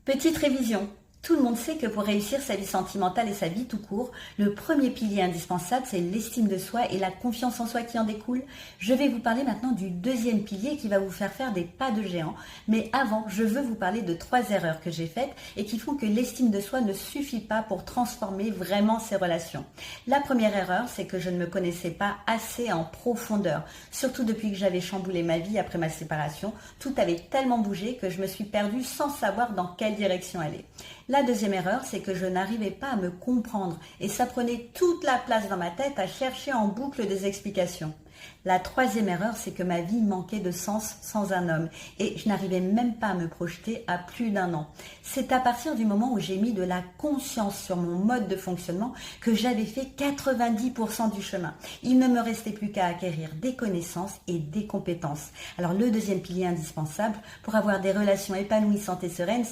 Petite révision. Tout le monde sait que pour réussir sa vie sentimentale et sa vie tout court, le premier pilier indispensable, c'est l'estime de soi et la confiance en soi qui en découle. Je vais vous parler maintenant du deuxième pilier qui va vous faire des pas de géant. Mais avant, je veux vous parler de 3 erreurs que j'ai faites et qui font que l'estime de soi ne suffit pas pour transformer vraiment ses relations. La première erreur, c'est que je ne me connaissais pas assez en profondeur. Surtout depuis que j'avais chamboulé ma vie après ma séparation, tout avait tellement bougé que je me suis perdue sans savoir dans quelle direction aller. La deuxième erreur, c'est que je n'arrivais pas à me comprendre et ça prenait toute la place dans ma tête à chercher en boucle des explications. La troisième erreur, c'est que ma vie manquait de sens sans un homme et je n'arrivais même pas à me projeter à plus d'1 an. C'est à partir du moment où j'ai mis de la conscience sur mon mode de fonctionnement que j'avais fait 90% du chemin. Il ne me restait plus qu'à acquérir des connaissances et des compétences. Alors le deuxième pilier indispensable pour avoir des relations épanouissantes et sereines,